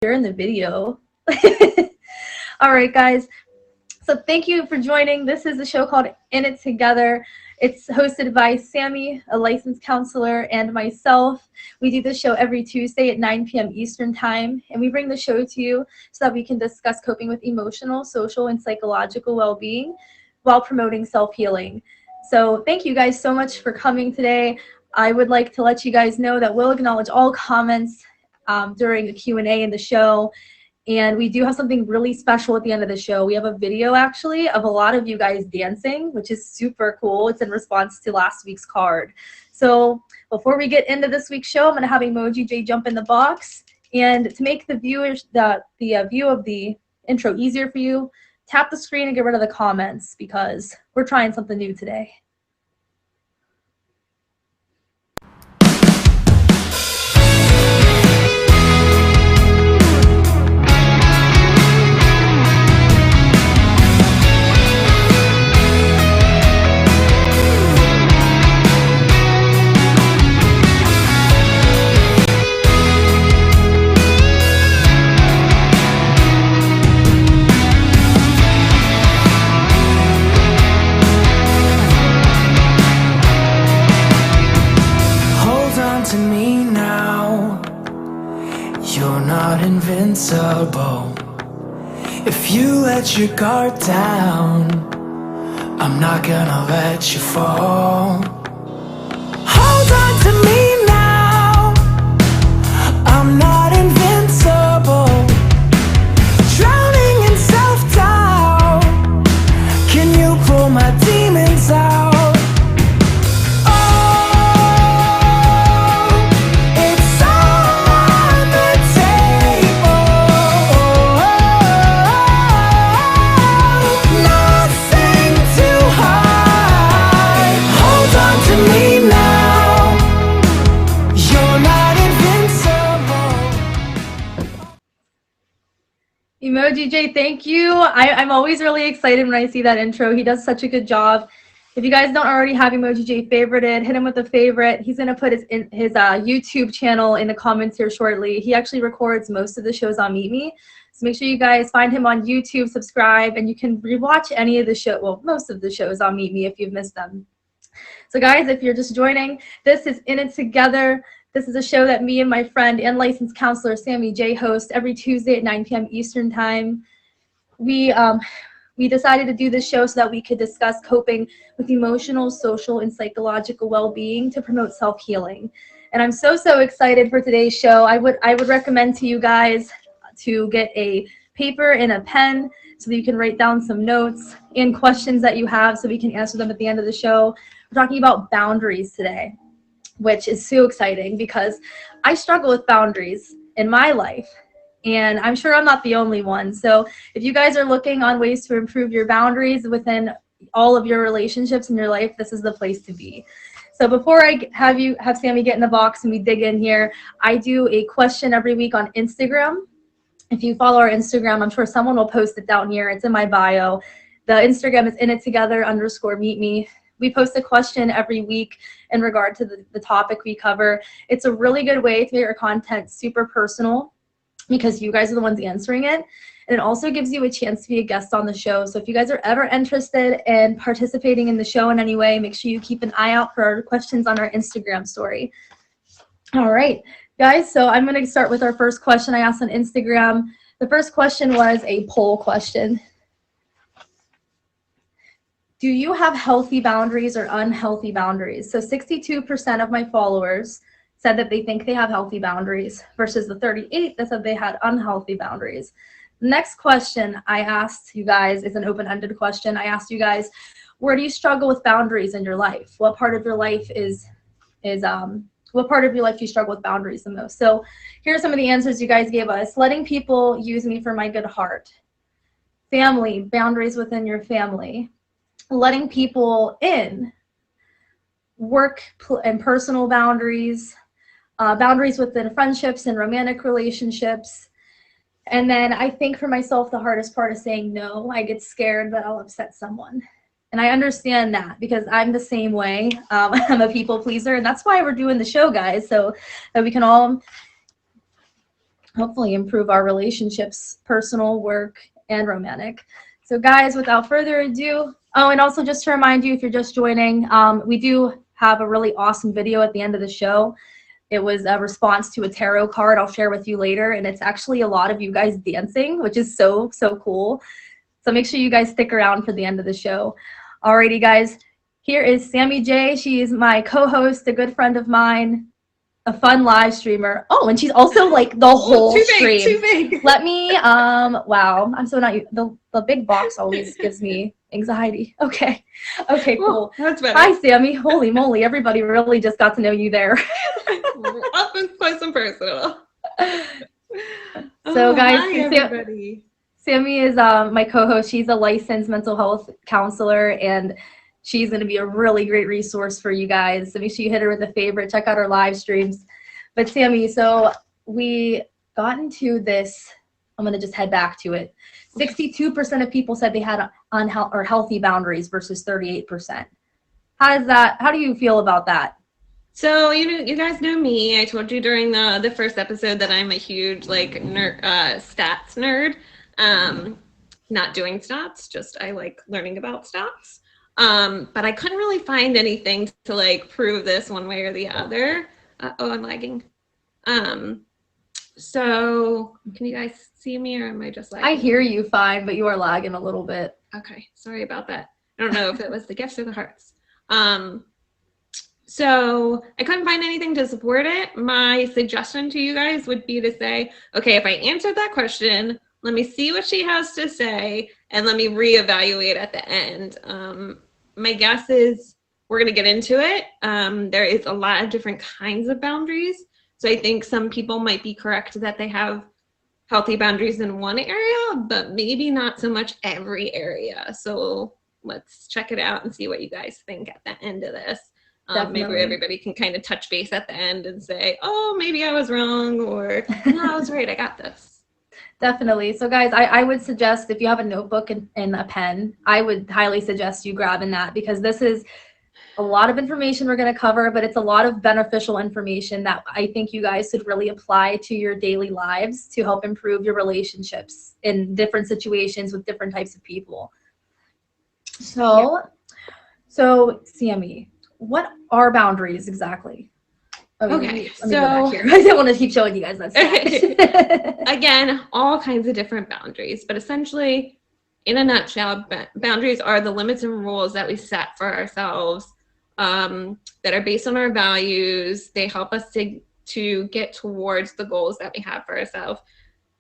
you're in the video. All right, guys. So thank you for joining. This is a show called In It Together. It's hosted by Sammy, a licensed counselor, and myself. We do this show every Tuesday at 9 p.m. Eastern Time, and we bring the show to you so that we can discuss coping with emotional, social, and psychological well-being while promoting self-healing. So thank you guys so much for coming today. I would like to let you guys know that we'll acknowledge all comments during the Q&A in the show. And we do have something really special at the end of the show. We have a video actually of a lot of you guys dancing, which is super cool. It's in response to last week's card. So before we get into this week's show, I'm gonna have Emoji J jump in the box. And to make the view of the intro easier for you, tap the screen and get rid of the comments because we're trying something new today. To me now, you're not invincible. If you let your guard down, I'm not gonna let you fall. Hold on to me now, I'm not invincible. Drowning in self-doubt, can you pull my demons out? Emoji J, thank you. I'm always really excited when I see that intro. He does such a good job. If you guys don't already have Emoji J favorited, hit him with a favorite. He's going to put his YouTube channel in the comments here shortly. He actually records most of the shows on Meet Me. So make sure you guys find him on YouTube, subscribe, and you can rewatch any of the show, well, most of the shows on Meet Me if you've missed them. So guys, if you're just joining, this is In It Together. This is a show that me and my friend and licensed counselor Sammy J host every Tuesday at 9 p.m. Eastern Time. We decided to do this show so that we could discuss coping with emotional, social, and psychological well-being to promote self-healing. And I'm so excited for today's show. I would recommend to you guys to get a paper and a pen so that you can write down some notes and questions that you have so we can answer them at the end of the show. We're talking about boundaries today, which is so exciting because I struggle with boundaries in my life, and I'm sure I'm not the only one. So if you guys are looking on ways to improve your boundaries within all of your relationships in your life, this is the place to be. So before I have Sammy get in the box and we dig in here, I do a question every week on Instagram. If you follow our Instagram, I'm sure someone will post it down here. It's in my bio. The Instagram is inittogether_meetme. We post a question every week in regard to the topic we cover. It's a really good way to make our content super personal because you guys are the ones answering it. And it also gives you a chance to be a guest on the show. So if you guys are ever interested in participating in the show in any way, make sure you keep an eye out for our questions on our Instagram story. All right, guys, so I'm going to start with our first question I asked on Instagram. The first question was a poll question. Do you have healthy boundaries or unhealthy boundaries? So 62% of my followers said that they think they have healthy boundaries versus the 38 that said they had unhealthy boundaries. The next question I asked you guys is an open-ended question. I asked you guys, where do you struggle with boundaries in your life? What part of your life what part of your life do you struggle with boundaries the most? So here are some of the answers you guys gave us. Letting people use me for my good heart. Family, boundaries within your family. Letting people in, work and personal boundaries, boundaries within friendships and romantic relationships. And then I think for myself, the hardest part is saying no. I get scared that I'll upset someone. And I understand that because I'm the same way. I'm a people pleaser, and that's why we're doing the show, guys, so that we can all hopefully improve our relationships, personal, work, and romantic. So guys, without further ado, oh, and also just to remind you, if you're just joining, we do have a really awesome video at the end of the show. It was a response to a tarot card I'll share with you later, and it's actually a lot of you guys dancing, which is so cool. So make sure you guys stick around for the end of the show. Alrighty, guys, here is Sammy J. She is my co-host, a good friend of mine, a fun live streamer. Oh, and she's also like the whole stream. Too big. Let me, wow, I'm so not, the big box always gives me anxiety. Okay, cool. That's better. Hi, Sammy. Holy moly, everybody really just got to know you there. Up and close and personal. So, guys, hi, everybody. Sammy is my co-host. She's a licensed mental health counselor, and she's going to be a really great resource for you guys. So make sure you hit her with a favorite. Check out our live streams. But Sammy, so we got into this. I'm going to just head back to it. 62% of people said they had healthy boundaries versus 38%. How do you feel about that? So, you guys know me. I told you during the first episode that I'm a huge stats nerd. Not doing stats, just I like learning about stats. But I couldn't really find anything to like prove this one way or the other. I'm lagging. So can you guys see me, or am I just lagging? I hear you fine, but you are lagging a little bit. Okay, sorry about that. I don't know if it was the gifts or the hearts. So I couldn't find anything to support it. My suggestion to you guys would be to say, okay, if I answered that question, let me see what she has to say, and let me reevaluate at the end. My guess is we're going to get into it. There is a lot of different kinds of boundaries. So I think some people might be correct that they have healthy boundaries in one area, but maybe not so much every area. So let's check it out and see what you guys think at the end of this. Maybe everybody can kind of touch base at the end and say, oh, maybe I was wrong, or no, I was right, I got this. Definitely. So guys, I would suggest if you have a notebook and a pen, I would highly suggest you grabbing that, because this is a lot of information we're going to cover, but it's a lot of beneficial information that I think you guys should really apply to your daily lives to help improve your relationships in different situations with different types of people. So Sammy, what are boundaries exactly? Okay, let me go back here. I don't want to keep showing you guys that stuff. Again, all kinds of different boundaries, but essentially, in a nutshell, boundaries are the limits and rules that we set for ourselves that are based on our values. They help us to get towards the goals that we have for ourselves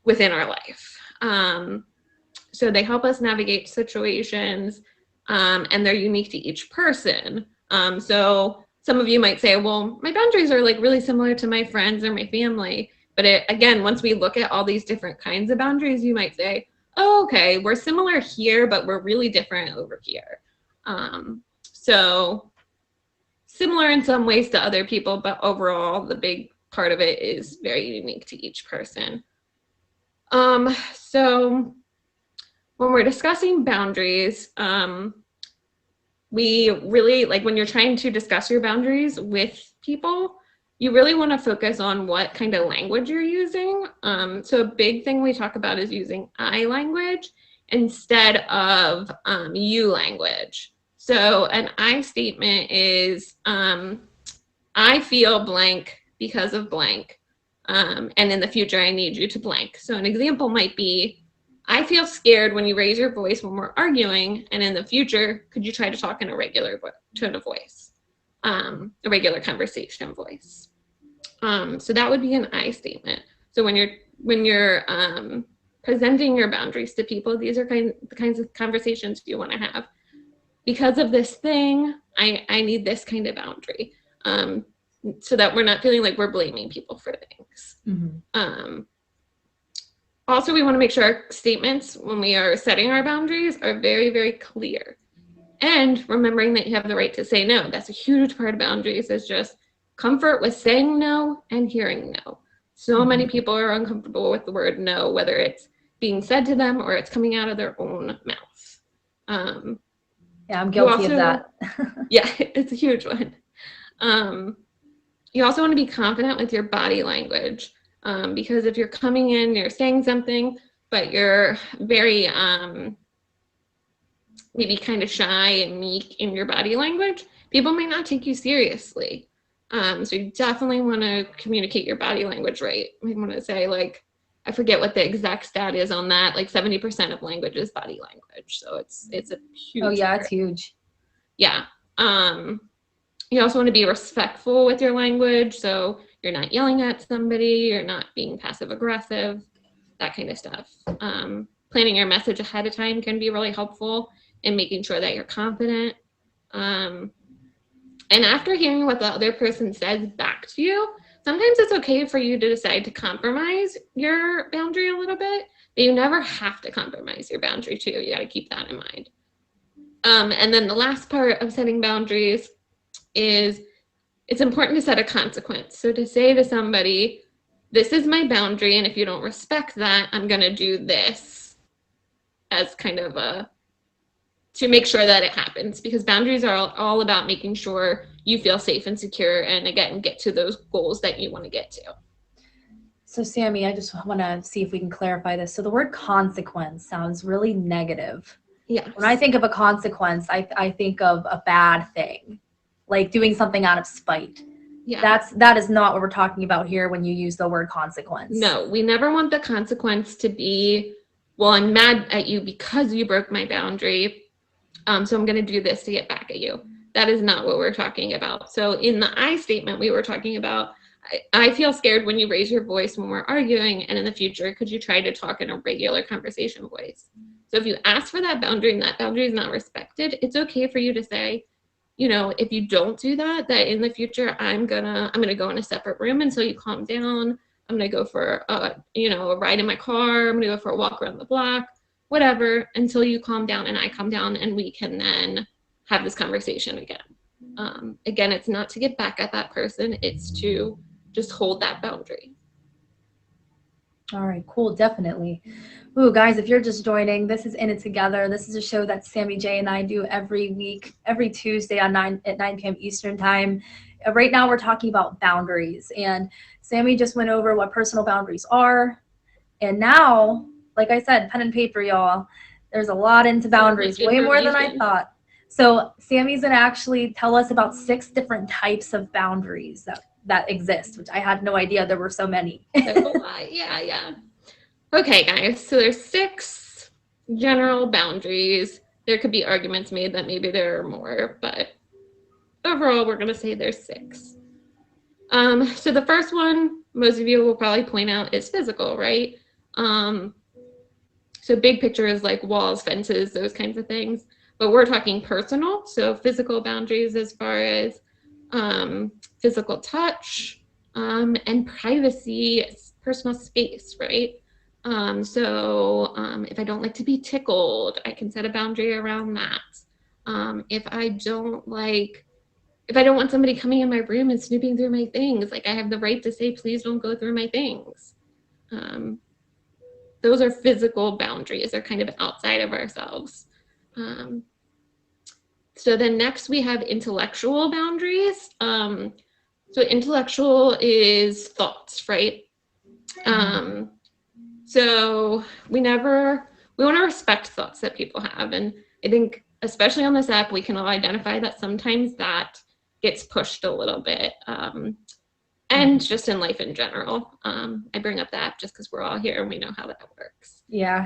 within our life. So they help us navigate situations, and they're unique to each person. So some of you might say, well, my boundaries are like really similar to my friends or my family. But again, once we look at all these different kinds of boundaries, you might say, oh, okay, we're similar here, but we're really different over here. So similar in some ways to other people, but overall, the big part of it is very unique to each person. So when we're discussing boundaries, we really, like when you're trying to discuss your boundaries with people, you really want to focus on what kind of language you're using. So a big thing we talk about is using I language instead of you language. So an I statement is, I feel blank because of blank, and in the future I need you to blank. So an example might be, I feel scared when you raise your voice when we're arguing, and in the future, could you try to talk in a regular tone of voice, a regular conversation voice? So that would be an I statement. So when you're presenting your boundaries to people, these are the kinds of conversations you want to have. Because of this thing, I need this kind of boundary, so that we're not feeling like we're blaming people for things. Mm-hmm. Also, we want to make sure our statements when we are setting our boundaries are very, very clear. And remembering that you have the right to say no. That's a huge part of boundaries, is just comfort with saying no and hearing no. So many people are uncomfortable with the word no, whether it's being said to them or it's coming out of their own mouth. Yeah, I'm guilty of that. Yeah, it's a huge one. You also want to be confident with your body language. Because if you're coming in, you're saying something, but you're very maybe kind of shy and meek in your body language, people might not take you seriously. So you definitely want to communicate your body language right. I want to say, like, I forget what the exact stat is on that. Like 70% of language is body language. So it's a huge. Oh yeah, it's huge. Yeah. You also want to be respectful with your language. So you're not yelling at somebody, you're not being passive aggressive, that kind of stuff. Planning your message ahead of time can be really helpful in making sure that you're confident. And after hearing what the other person says back to you, sometimes it's okay for you to decide to compromise your boundary a little bit, but you never have to compromise your boundary too. You got to keep that in mind. And then the last part of setting boundaries is it's important to set a consequence. So to say to somebody, this is my boundary, and if you don't respect that, I'm going to do this, as kind of to make sure that it happens, because boundaries are all about making sure you feel safe and secure, and again, get to those goals that you want to get to. So Sammy, I just want to see if we can clarify this. So the word consequence sounds really negative. Yeah. When I think of a consequence, I think of a bad thing, like doing something out of spite. Yeah. That is not what we're talking about here when you use the word consequence. No, we never want the consequence to be, well, I'm mad at you because you broke my boundary, so I'm going to do this to get back at you. That is not what we're talking about. So in the I statement, we were talking about, I feel scared when you raise your voice when we're arguing, and in the future, could you try to talk in a regular conversation voice? So if you ask for that boundary and that boundary is not respected, it's okay for you to say, you know, if you don't do that, that in the future, I'm gonna go in a separate room until you calm down. I'm gonna go for a ride in my car. I'm gonna go for a walk around the block, whatever, until you calm down and I calm down, and we can then have this conversation again. Again, it's not to get back at that person. It's to just hold that boundary. All right, cool, definitely. Ooh, guys, if you're just joining, this is In It Together. This is a show that Sammy J and I do every week, every Tuesday at 9 p.m. Eastern time. Right now, we're talking about boundaries, and Sammy just went over what personal boundaries are. And now, like I said, pen and paper, y'all. There's a lot into boundaries, way more than I thought. So Sammy's gonna actually tell us about 6 different types of boundaries that exist, which I had no idea there were so many. That's a lot. Yeah. Okay, guys, so there's 6 general boundaries. There could be arguments made that maybe there are more, but overall, we're going to say there's 6. So the first one, most of you will probably point out, is physical, right? So big picture is like walls, fences, those kinds of things. But we're talking personal, so physical boundaries as far as physical touch and privacy, personal space, right? So if I don't like to be tickled, I can set a boundary around that. If I don't want somebody coming in my room and snooping through my things, like I have the right to say, please don't go through my things. Those are physical boundaries. They're kind of outside of ourselves. So then next we have intellectual boundaries. So intellectual is thoughts, right? So we want to respect thoughts that people have. And I think, especially on this app, we can all identify that sometimes that gets pushed a little bit. And just in life in general. I bring up the app just because we're all here and we know how that works. Yeah.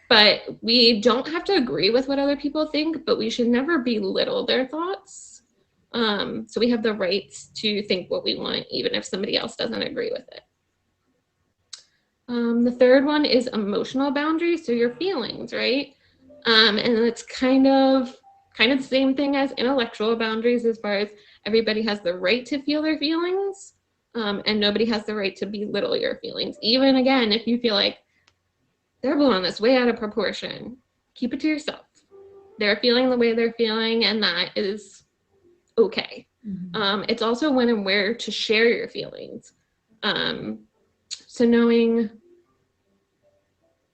But we don't have to agree with what other people think, but we should never belittle their thoughts. So we have the right to think what we want, even if somebody else doesn't agree with it. The third one is emotional boundaries, so your feelings, right? And it's kind of the same thing as intellectual boundaries, as far as everybody has the right to feel their feelings, and nobody has the right to belittle your feelings. Even, again, if you feel like they're blowing this way out of proportion, keep it to yourself. They're feeling the way they're feeling, and that is okay. Mm-hmm. It's also when and where to share your feelings. So knowing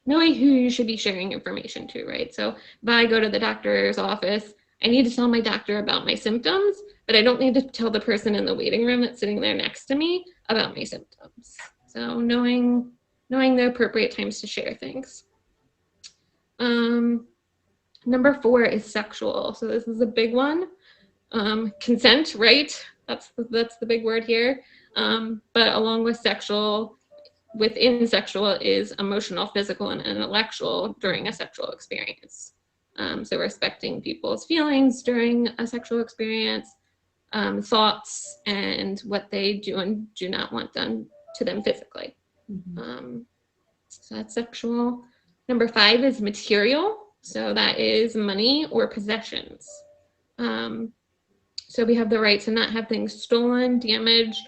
who you should be sharing information to, right? So if I go to the doctor's office, I need to tell my doctor about my symptoms, but I don't need to tell the person in the waiting room that's sitting there next to me about my symptoms. So knowing the appropriate times to share things. Number 4 is sexual. So this is a big one. Consent, right? That's the big word here. But along with sexual, within sexual is emotional, physical, and intellectual during a sexual experience. So respecting people's feelings during a sexual experience, thoughts, and what they do and do not want done to them physically. So that's sexual. Number 5 is material. So that is money or possessions. So we have the right to not have things stolen, damaged,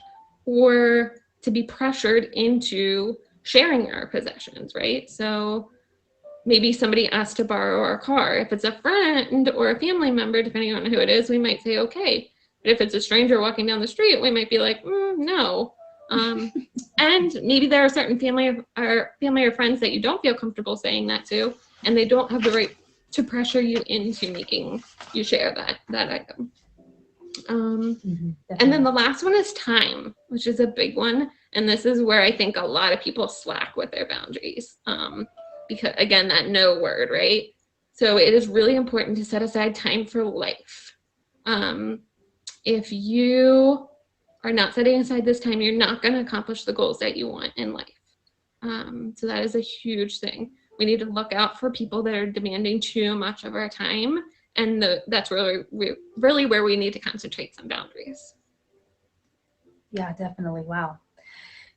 or to be pressured into sharing our possessions, right? So maybe somebody asked to borrow our car. If it's a friend or a family member, depending on who it is, we might say, okay. But if it's a stranger walking down the street, we might be like, no. And maybe there are certain family or friends that you don't feel comfortable saying that to, and they don't have the right to pressure you into making you share that item. And then the last one is time, which is a big one. And this is where I think a lot of people slack with their boundaries. Because again, that no word, right? So it is really important to set aside time for life. If you are not setting aside this time, you're not going to accomplish the goals that you want in life. So that is a huge thing. We need to look out for people that are demanding too much of our time. And that's really where we need to concentrate some boundaries. Yeah, definitely. Wow.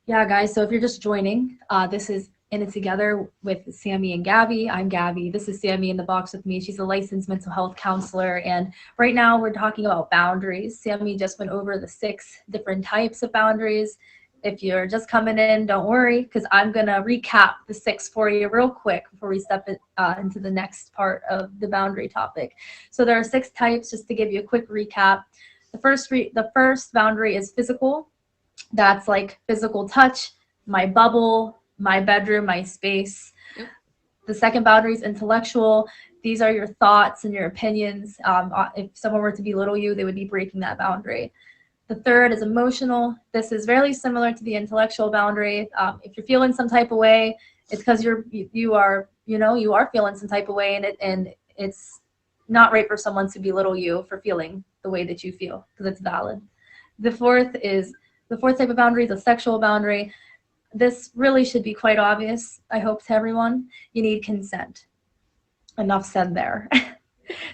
Yeah, guys. So if you're just joining, this is In It Together with Sammy and Gabby. I'm Gabby. This is Sammy in the box with me. She's a licensed mental health counselor. And right now we're talking about boundaries. Sammy just went over the 6 different types of boundaries. If you're just coming in, don't worry, because I'm going to recap the 6 for you real quick before we step into the next part of the boundary topic. So there are 6 types, just to give you a quick recap. The first boundary is physical. That's like physical touch, my bubble, my bedroom, my space. Yep. The second boundary is intellectual. These are your thoughts and your opinions. If someone were to belittle you, they would be breaking that boundary. The third is emotional. This is very similar to the intellectual boundary. If you're feeling some type of way, it's because you are feeling some type of way, and it's not right for someone to belittle you for feeling the way that you feel, because it's valid. The fourth type of boundary is a sexual boundary. This really should be quite obvious, I hope, to everyone. You need consent. Enough said there.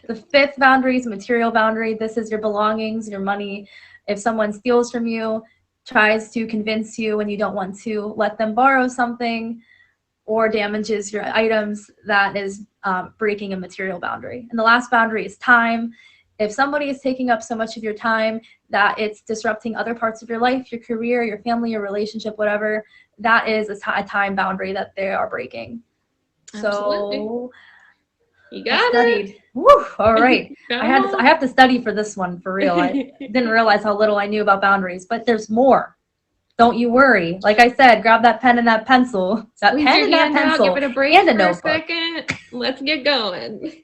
The 5th boundary is material boundary. This is your belongings, your money. If someone steals from you, tries to convince you when you don't want to let them borrow something, or damages your items, that is breaking a material boundary. And the last boundary is time. If somebody is taking up so much of your time that it's disrupting other parts of your life, your career, your family, your relationship, whatever, that is a time boundary that they are breaking. Absolutely. So you got I studied. it. Woo, all right. Got I have to study for this one, for real. I didn't realize how little I knew about boundaries, but there's more. Don't you worry. Like I said, grab that pen and that pencil. That Squeeze pen your and that hand out, pencil. give it a break and a for notebook. a second. Let's get going.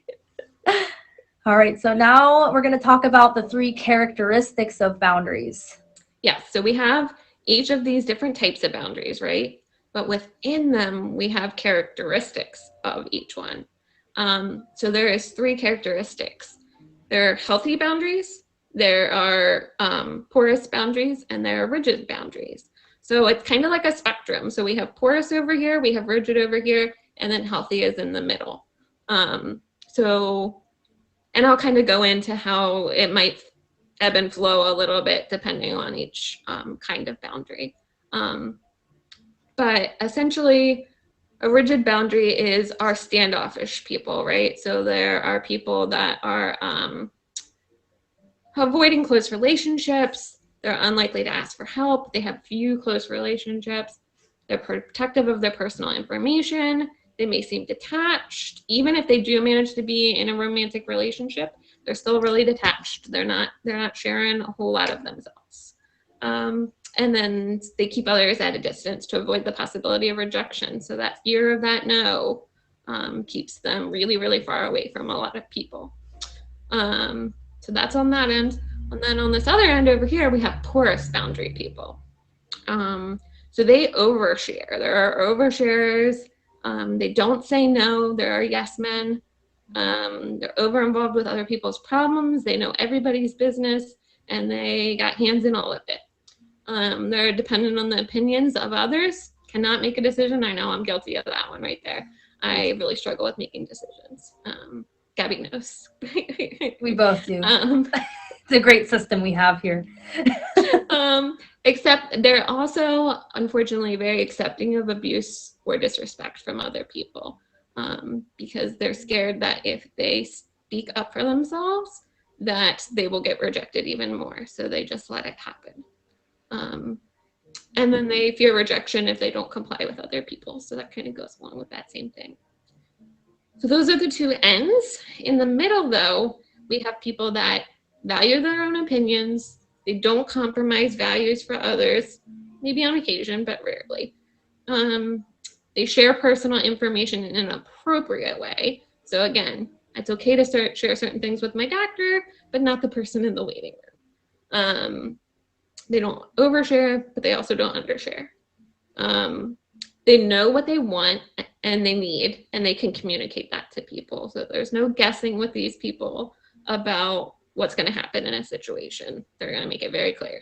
All right, so now we're going to talk about the 3 characteristics of boundaries. Yes, so we have each of these different types of boundaries, right? But within them, we have characteristics of each one. So there is 3 characteristics. There are healthy boundaries, there are porous boundaries, and there are rigid boundaries. So it's kind of like a spectrum. So we have porous over here, we have rigid over here, and then healthy is in the middle. And I'll kind of go into how it might ebb and flow a little bit depending on each kind of boundary. But essentially, a rigid boundary is our standoffish people, right? So there are people that are avoiding close relationships. They're unlikely to ask for help. They have few close relationships. They're protective of their personal information. They may seem detached. Even if they do manage to be in a romantic relationship, they're still really detached. They're not sharing a whole lot of themselves. And then they keep others at a distance to avoid the possibility of rejection. So that fear of that no keeps them really, really far away from a lot of people. So that's on that end. And then on this other end over here, we have porous boundary people. So they overshare. There are oversharers. They don't say no. There are yes men. They're over involved with other people's problems. They know everybody's business, and they got hands in all of it. They're dependent on the opinions of others. Cannot make a decision. I know I'm guilty of that one right there. I really struggle with making decisions. Gabby knows. We both do. Um, It's a great system we have here. Except they're also, unfortunately, very accepting of abuse or disrespect from other people, because they're scared that if they speak up for themselves, that they will get rejected even more. So they just let it happen. And then they fear rejection if they don't comply with other people. So that kind of goes along with that same thing. So those are the two ends. In the middle, though, we have people that value their own opinions. They don't compromise values for others, maybe on occasion, but rarely. They share personal information in an appropriate way. So again, it's okay to share certain things with my doctor, but not the person in the waiting room. They don't overshare, but they also don't undershare. They know what they want and they need, and they can communicate that to people. So there's no guessing with these people about what's going to happen in a situation. They're going to make it very clear.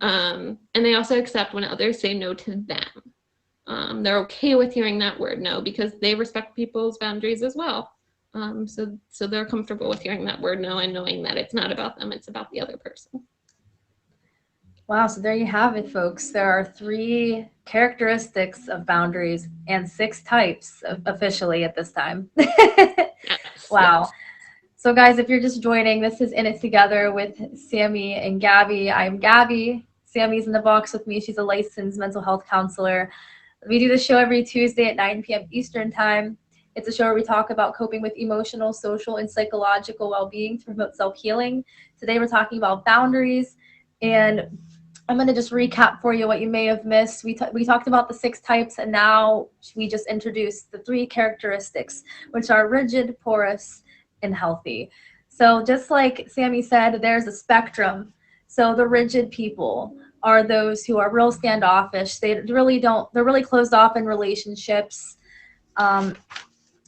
And they also accept when others say no to them. They're okay with hearing that word no because they respect people's boundaries as well. So they're comfortable with hearing that word no and knowing that it's not about them, it's about the other person. Wow, so there you have it, folks. There are 3 characteristics of boundaries and 6 types officially at this time. Yes, Wow. yes. So guys, if you're just joining, this is In It Together with Sammy and Gabby. I'm Gabby. Sammy's in the box with me. She's a licensed mental health counselor. We do the show every Tuesday at 9 p.m. Eastern Time. It's a show where we talk about coping with emotional, social, and psychological well-being to promote self-healing. Today we're talking about boundaries, and I'm going to just recap for you what you may have missed. We talked about the 6 types, and now we just introduced the 3 characteristics, which are rigid, porous, and healthy. So just like Sammy said, there's a spectrum. So the rigid people are those who are real standoffish. They're really closed off in relationships. I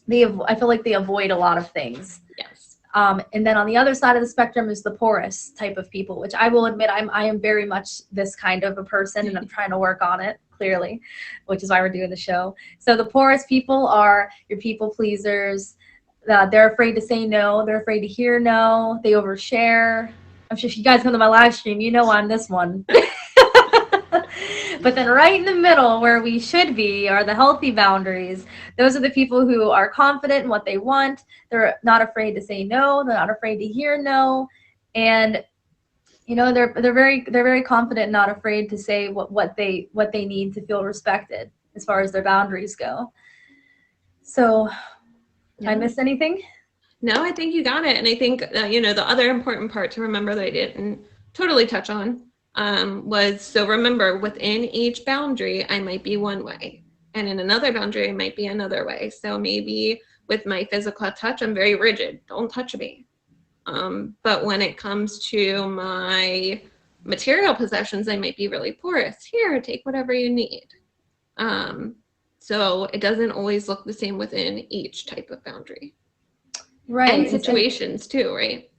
feel like they avoid a lot of things. Yes. And then on the other side of the spectrum is the porous type of people, which I will admit I am very much this kind of a person, and I'm trying to work on it, clearly, which is why we're doing the show. So the porous people are your people pleasers. They're afraid to say no. They're afraid to hear no. They overshare. I'm sure if you guys come to my live stream, you know I'm this one. But then right in the middle where we should be are the healthy boundaries. Those are the people who are confident in what they want. They're not afraid to say no. They're not afraid to hear no. And they're very confident and not afraid to say what they need to feel respected as far as their boundaries go. So did I miss anything? No, I think you got it. And I think, the other important part to remember that I didn't totally touch on was, so remember, within each boundary, I might be one way. And in another boundary, I might be another way. So maybe with my physical touch, I'm very rigid. Don't touch me. But when it comes to my material possessions, I might be really porous. Here, take whatever you need. So it doesn't always look the same within each type of boundary. Right. And situations too, right?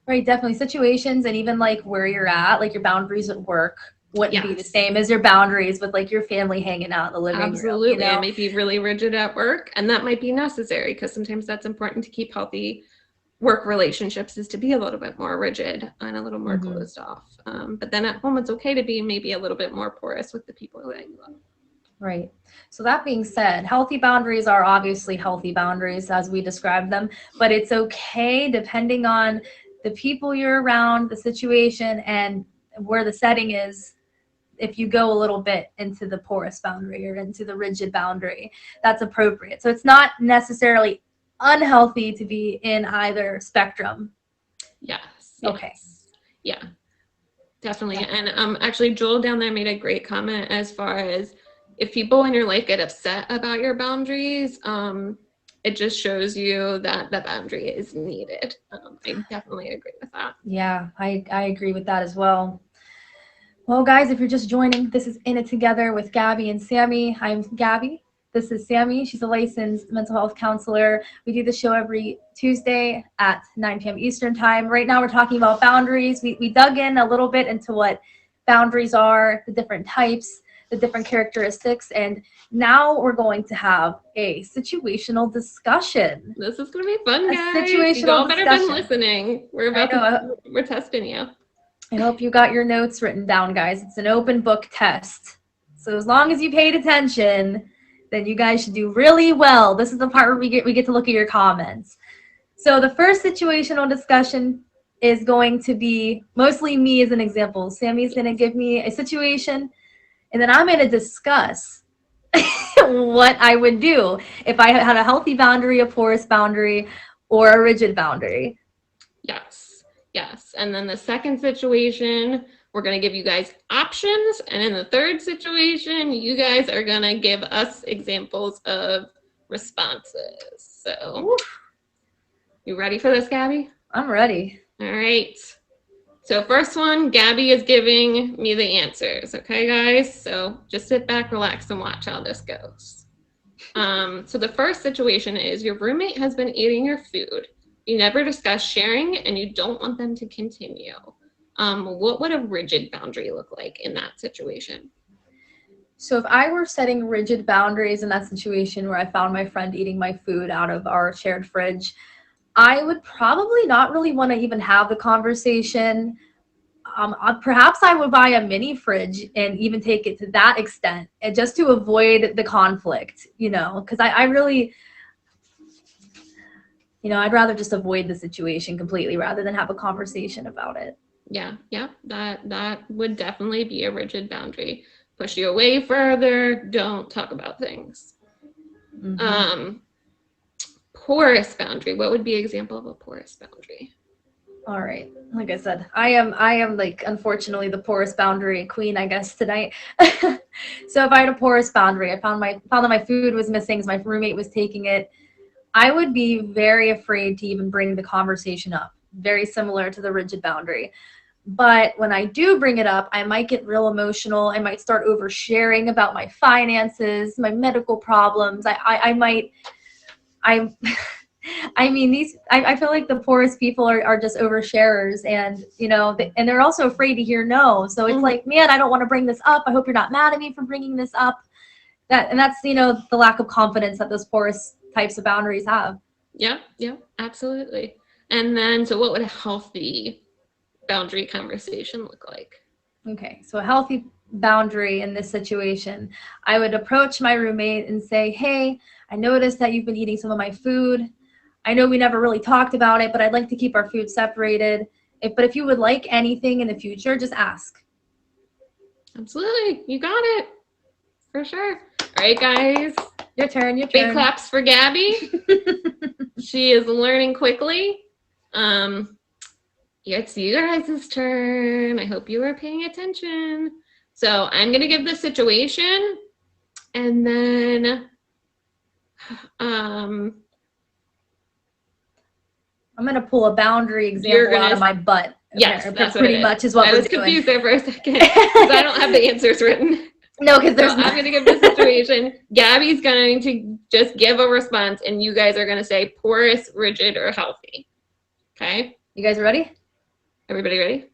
Right, definitely. Situations, and even like where you're at, like your boundaries at work wouldn't be the same as your boundaries with like your family hanging out in the living room. Absolutely. I might be really rigid at work, and that might be necessary because sometimes that's important to keep healthy work relationships, is to be a little bit more rigid and a little more closed off. But then at home, it's okay to be maybe a little bit more porous with the people that you love. Right. So that being said, healthy boundaries are obviously healthy boundaries as we described them, but it's okay depending on the people you're around, the situation, and where the setting is. If you go a little bit into the porous boundary or into the rigid boundary, that's appropriate. So it's not necessarily unhealthy to be in either spectrum. Yes. Okay. Yeah, definitely. And actually, Joel down there made a great comment as far as if people in your life get upset about your boundaries, it just shows you that the boundary is needed. I definitely agree with that. Yeah, I agree with that as well. Well, guys, if you're just joining, this is In It Together with Gabby and Sammy. I'm Gabby. This is Sammy. She's a licensed mental health counselor. We do the show every Tuesday at 9 p.m. Eastern Time. Right now, we're talking about boundaries. We dug in a little bit into what boundaries are, the different types, the different characteristics, and now we're going to have a situational discussion. This is gonna be fun, A guys. situational You all better been discussion. listening. We're I about know. we're testing you. I hope you got your notes written down, guys. It's an open book test. So as long as you paid attention, then you guys should do really well. This is the part where we get to look at your comments. So the first situational discussion is going to be mostly me as an example. Sammy's going to give me a situation, and then I'm going to discuss what I would do if I had a healthy boundary, a porous boundary, or a rigid boundary. Yes. And then the second situation, we're going to give you guys options. And in the third situation, you guys are going to give us examples of responses. So, you ready for this, Gabby? I'm ready. All right. So first one, Gabby is giving me the answers. Okay, guys? So just sit back, relax, and watch how this goes. So the first situation is your roommate has been eating your food. You never discuss sharing, and you don't want them to continue. What would a rigid boundary look like in that situation? So if I were setting rigid boundaries in that situation where I found my friend eating my food out of our shared fridge, I would probably not really want to even have the conversation. Perhaps I would buy a mini fridge and even take it to that extent, and just to avoid the conflict, because I really, I'd rather just avoid the situation completely rather than have a conversation about it. Yeah, that would definitely be a rigid boundary. Push you away further. Don't talk about things. Mm-hmm. Porous boundary. What would be an example of a porous boundary? All right. Like I said, I am like, unfortunately, the porous boundary queen, I guess, tonight. So if I had a porous boundary, I found that my food was missing, my roommate was taking it, I would be very afraid to even bring the conversation up. Very similar to the rigid boundary. But when I do bring it up, I might get real emotional. I might start oversharing about my finances, my medical problems. I feel like the poorest people are just oversharers, and and they're also afraid to hear no. So it's like, man, I don't want to bring this up. I hope you're not mad at me for bringing this up. That's the lack of confidence that those poorest types of boundaries have. Yeah, absolutely. And then, so what would a healthy boundary conversation look like? Okay, so a healthy boundary in this situation, I would approach my roommate and say, hey, I noticed that you've been eating some of my food. I know we never really talked about it, but I'd like to keep our food separated. But if you would like anything in the future, just ask. Absolutely. You got it. For sure. All right, guys. Your turn. Big claps for Gabby. She is learning quickly. It's you guys' turn. I hope you are paying attention. So I'm going to give the situation, and then I'm going to pull a boundary example out of my butt. Yes, that's pretty much is what I we're was doing. confused there for a second because I don't have the answers written. No, because there's. I'm going to give the situation. Gabby's going to just give a response, and you guys are going to say porous, rigid, or healthy. Okay? You guys ready? Everybody ready?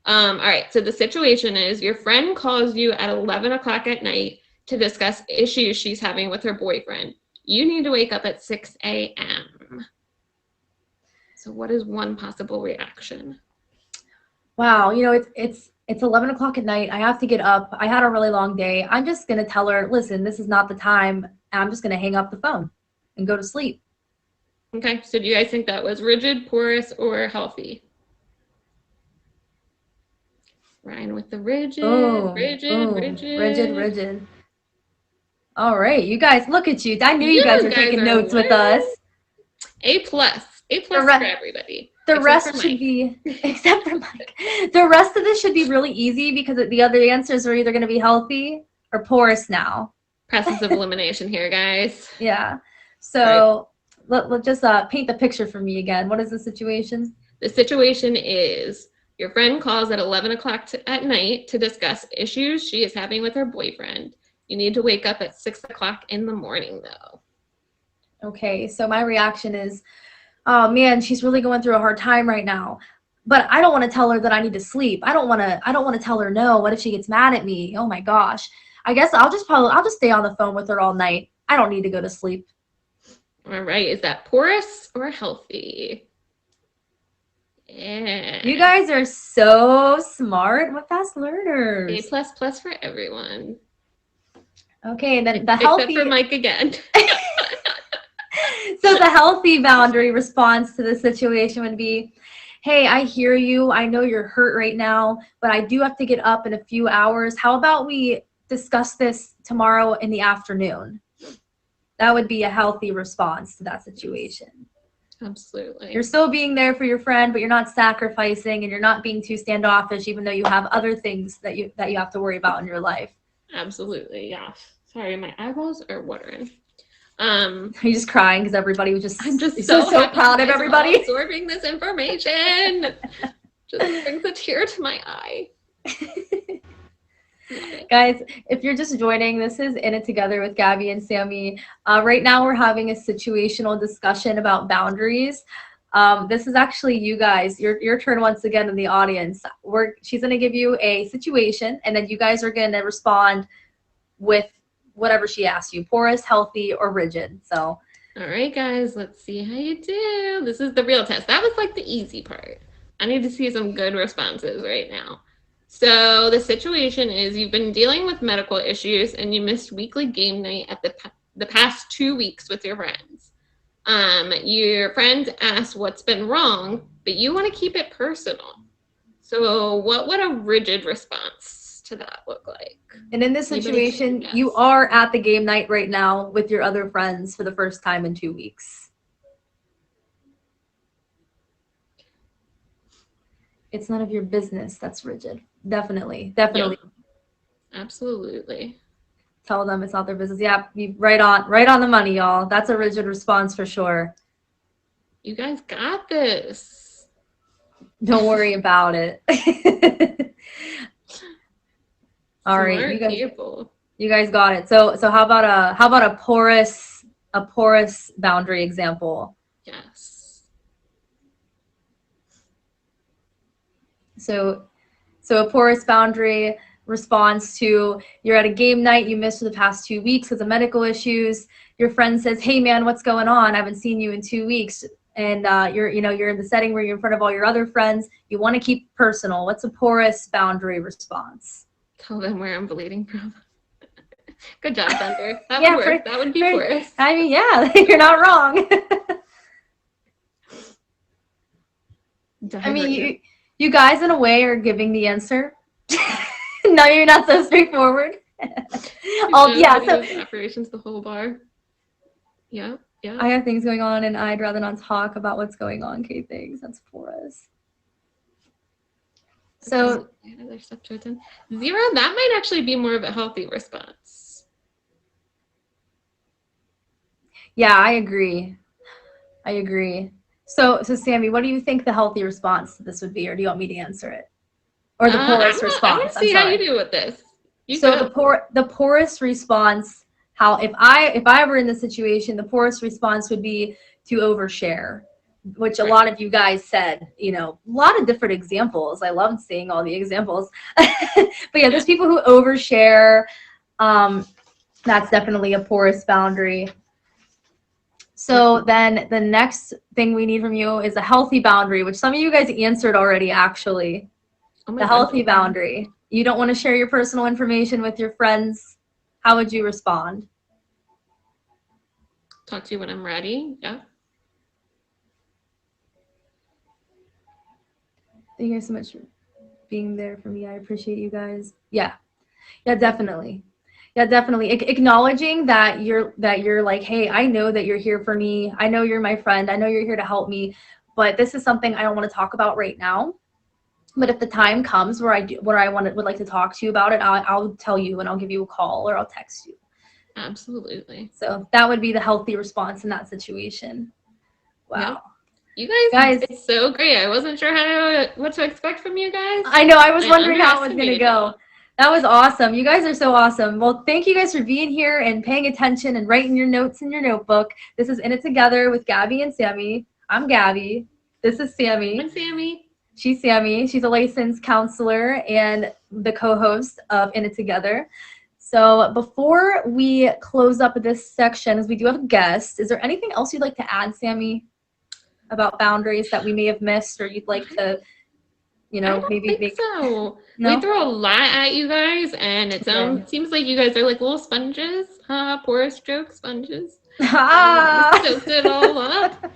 All right. So the situation is your friend calls you at 11 o'clock at night to discuss issues she's having with her boyfriend. You need to wake up at 6 a.m. So what is one possible reaction? Wow, it's 11 o'clock at night. I have to get up. I had a really long day. I'm just going to tell her, listen, this is not the time. I'm just going to hang up the phone and go to sleep. Okay, so do you guys think that was rigid, porous, or healthy? Ryan with the rigid, rigid. All right, you guys, look at you. I knew you guys were taking notes with us. A+ for everybody. The rest should be, except for Mike. The rest of this should be really easy because the other answers are either going to be healthy or porous now. Process of elimination here, guys. Yeah. So let's just paint the picture for me again. What is the situation? The situation is Your friend calls at 11 o'clock at night to discuss issues she is having with her boyfriend. You need to wake up at 6 o'clock in the morning, though. Okay, so my reaction is, oh man, she's really going through a hard time right now. But I don't want to tell her that I need to sleep. I don't want to tell her no. What if she gets mad at me? Oh my gosh. I guess I'll just stay on the phone with her all night. I don't need to go to sleep. All right, is that porous or healthy? Yeah. You guys are so smart. What fast learners. A++ for everyone. Okay, and then the Except healthy for Mike again. So the healthy boundary response to the situation would be, hey, I hear you. I know you're hurt right now, but I do have to get up in a few hours. How about we discuss this tomorrow in the afternoon? That would be a healthy response to that situation. Absolutely. You're still being there for your friend, but you're not sacrificing and you're not being too standoffish, even though you have other things that you have to worry about in your life. Absolutely, yeah. Sorry, my eyeballs are watering. You're just crying because everybody was just. I'm just so so proud of everybody absorbing this information. Just brings a tear to my eye. Guys, if you're just joining, this is In It Together with Gabby and Sammy. Right now we're having a situational discussion about boundaries. This is actually you guys, your turn once again in the audience. She's going to give you a situation, and then you guys are going to respond with whatever she asks you, porous, healthy, or rigid. So, all right, guys, let's see how you do. This is the real test. That was like the easy part. I need to see some good responses right now. So the situation is you've been dealing with medical issues and you missed weekly game night at the past 2 weeks with your friends. Your friend asks what's been wrong, but you want to keep it personal. So what would a rigid response to that look like? And in this situation, you are at the game night right now with your other friends for the first time in 2 weeks. It's none of your business. That's rigid. Definitely. Yep. Absolutely. Tell them it's not their business. Yeah, right on the money, y'all. That's a rigid response for sure. You guys got this. Don't worry about it. All right, you guys got it. So how about a porous boundary example? Yes. So a porous boundary response to you're at a game night you missed for the past 2 weeks because of medical issues. Your friend says, "Hey man, what's going on? I haven't seen you in 2 weeks." And you're in the setting where you're in front of all your other friends. You want to keep it personal. What's a porous boundary response? Tell them where I'm bleeding from. Good job, Thunder. That would work. That would be porous. I mean, yeah, you're not wrong. I mean, you guys in a way are giving the answer. No, you're not so straightforward. Yeah. So operations the whole bar. Yeah. Yeah. I have things going on, and I'd rather not talk about what's going on. Okay, thanks. That's porous. So another stuff to attend. 0. That might actually be more of a healthy response. Yeah, I agree. So Sammy, what do you think the healthy response to this would be, or do you want me to answer it? Or the porous response? I want to see how you do with this. The porous response, if I were in the situation, the porous response would be to overshare, which a lot of you guys said, a lot of different examples. I loved seeing all the examples. But yeah, there's people who overshare. That's definitely a porous boundary. So then the next thing we need from you is a healthy boundary, which some of you guys answered already, actually. The healthy boundary. You don't want to share your personal information with your friends. How would you respond? Talk to you when I'm ready. Yeah. Thank you guys so much for being there for me. I appreciate you guys. Yeah, definitely. Acknowledging that you're like, hey, I know that you're here for me. I know you're my friend. I know you're here to help me, but this is something I don't want to talk about right now. But if the time comes where I would like to talk to you about it, I'll tell you, and I'll give you a call or I'll text you. Absolutely. So that would be the healthy response in that situation. Wow. You guys, Guys, it's so great. I wasn't sure what to expect from you guys. I know, I was I wondering how it was going to underestimated go. y'all. That was awesome. You guys are so awesome. Well, thank you guys for being here and paying attention and writing your notes in your notebook. This is In It Together with Gabby and Sammy. I'm Gabby. This is Sammy. I'm Sammy. She's Sammy. She's a licensed counselor and the co-host of In It Together. So before we close up this section, as we do have a guest, is there anything else you'd like to add, Sammy, about boundaries that we may have missed, or you'd like to, I don't maybe think so. No? We throw a lot at you guys, and it seems like you guys are like little sponges, porous joke sponges. Soaked it all up.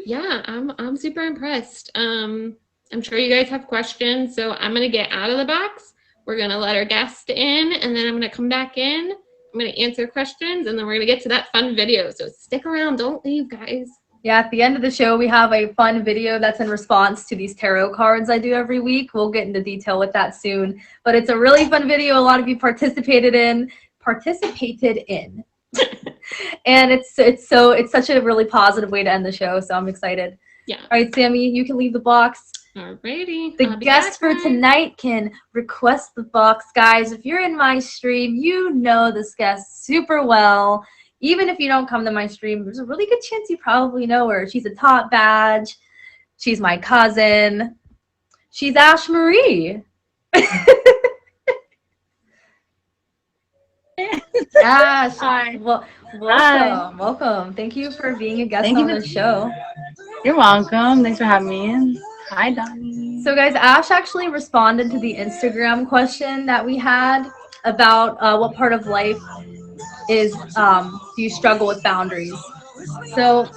Yeah, I'm super impressed. I'm sure you guys have questions, so I'm gonna get out of the box. We're gonna let our guest in, and then I'm gonna come back in. I'm gonna answer questions, and then we're gonna get to that fun video. So stick around, don't leave, guys. Yeah, at the end of the show, we have a fun video that's in response to these tarot cards I do every week. We'll get into detail with that soon. But it's a really fun video. A lot of you participated in. And it's such a really positive way to end the show, so I'm excited. Yeah. All right, Sammy, you can leave the box. Alrighty. The guest for tonight can request the box. Guys, if you're in my stream, you know this guest super well. Even if you don't come to my stream, there's a really good chance you probably know her. She's a top badge. She's my cousin. She's Ash Marie. Ash, Hi. well, welcome. Thank you for being a guest on the show. You're welcome. Thanks for having me. Hi, Donnie. So, guys, Ash actually responded to the Instagram question that we had about what part of life is do you struggle with boundaries? So,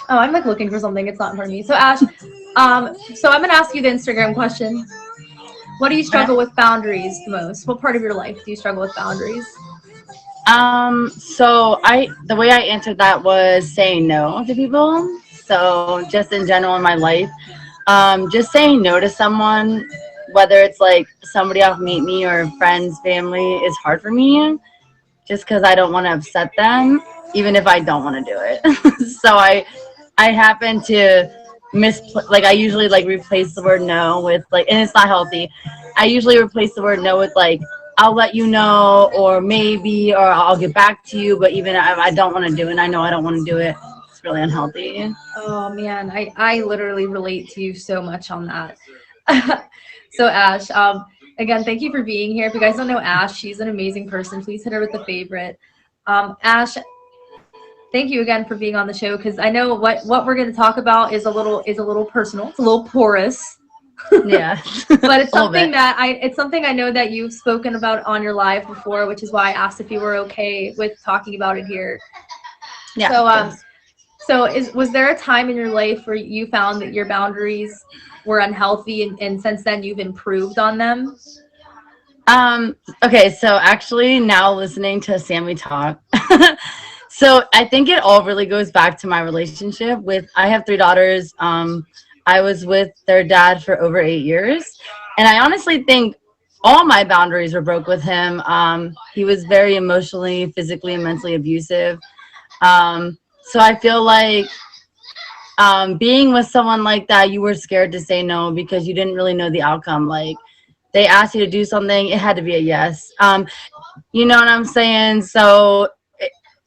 I'm like looking for something. It's not in front of me. So, Ash, so I'm gonna ask you the Instagram question. What do you struggle with boundaries the most? What part of your life do you struggle with boundaries? So the way I answered that was saying no to people. So just in general in my life, just saying no to someone, whether it's like somebody off meet me or friends, family, is hard for me. Just because I don't want to upset them, even if I don't want to do it. So I happen to I usually like replace the word no with like, and it's not healthy. I usually replace the word no with like, I'll let you know, or maybe, or I'll get back to you. But even if I don't want to do it, and I know I don't want to do it, it's really unhealthy. Oh man, I literally relate to you so much on that. So Ash, again, thank you for being here. If you guys don't know Ash, she's an amazing person. Please hit her with a favorite. Ash, thank you again for being on the show, because I know what we're going to talk about is a little personal. It's a little porous. Yeah. But it's something I know that you've spoken about on your live before, which is why I asked if you were okay with talking about it here. Yeah. Was there a time in your life where you found that your boundaries were unhealthy, and since then you've improved on them? Okay, so actually now listening to Sammy talk, so I think it all really goes back to my relationship I have 3 daughters. I was with their dad for over 8 years, and I honestly think all my boundaries were broke with him. He was very emotionally, physically, and mentally abusive. So I feel like being with someone like that, you were scared to say no because you didn't really know the outcome. Like, they asked you to do something, it had to be a yes. You know what I'm saying? So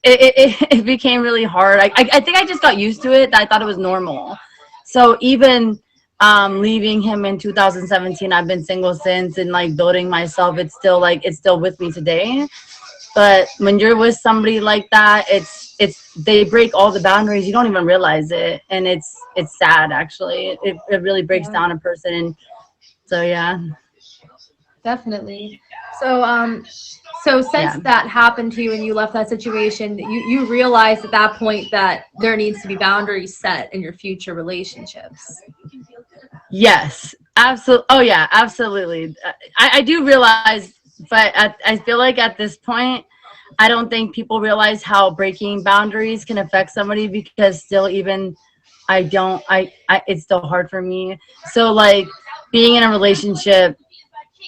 it became really hard. I think I just got used to it. I thought it was normal. So even leaving him in 2017, I've been single since, and like building myself, it's still with me today. But when you're with somebody like that, they break all the boundaries. You don't even realize it, and it's sad actually. It really breaks down a person. And so yeah. Definitely. So since that happened to you and you left that situation, you realized at that point that there needs to be boundaries set in your future relationships. Yes, absolutely. Oh yeah, absolutely. I do realize, but I feel like at this point, I don't think people realize how breaking boundaries can affect somebody, because still even it's still hard for me. So like being in a relationship,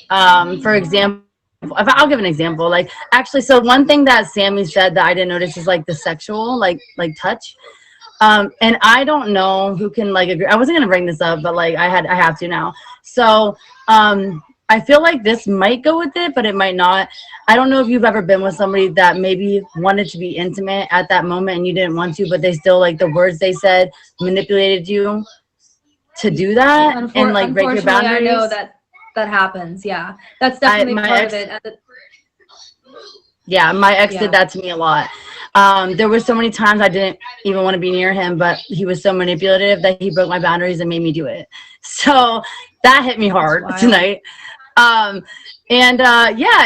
for example, I'll give an example. Like, actually, so one thing that Sammy said that I didn't notice is like the sexual, like touch. And I don't know who can like agree. I wasn't gonna bring this up, but like I have to now. So I feel like this might go with it, but it might not. I don't know if you've ever been with somebody that maybe wanted to be intimate at that moment and you didn't want to, but they still like the words they said manipulated you to do that and like break your boundaries. I know that happens. Yeah, that's definitely part of it. Yeah, my ex did that to me a lot. There were so many times I didn't even want to be near him, but he was so manipulative that he broke my boundaries and made me do it. So that hit me hard tonight. Yeah,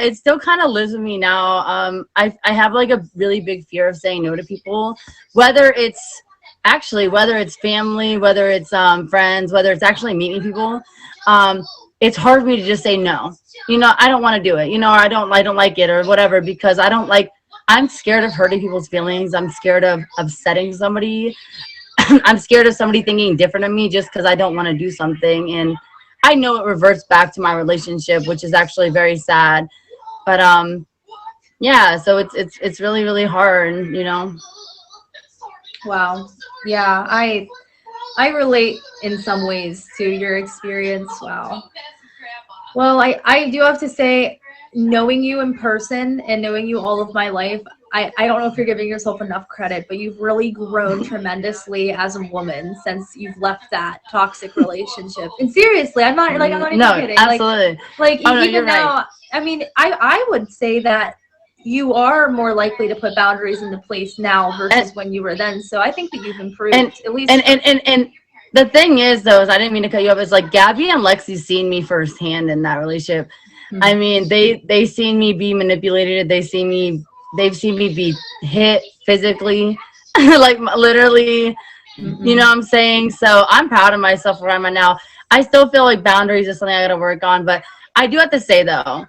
it still kind of lives with me now. I have like a really big fear of saying no to people, whether it's family, whether it's friends, whether it's actually meeting people. It's hard for me to just say no. You know, I don't want to do it. You know, or I don't like it or whatever, because I'm scared of hurting people's feelings. I'm scared of upsetting somebody. I'm scared of somebody thinking different of me just because I don't want to do something. And I know it reverts back to my relationship, which is actually very sad. But yeah, so it's really, really hard, you know. Wow. Yeah, I relate in some ways to your experience. Wow. Well, I do have to say, knowing you in person and knowing you all of my life, I don't know if you're giving yourself enough credit, but you've really grown tremendously as a woman since you've left that toxic relationship. And seriously, I'm not even kidding. Absolutely. Even now, right. I mean, I would say that you are more likely to put boundaries into place now versus when you were then. So I think that you've improved at least. And the thing is, though, is I didn't mean to cut you off. It's like Gabby and Lexi seen me firsthand in that relationship. Mm-hmm. I mean, they seen me be manipulated. They've seen me be hit physically, like literally. Mm-hmm. You know what I'm saying? So I'm proud of myself where I'm at now. I still feel like boundaries is something I got to work on, but I do have to say though,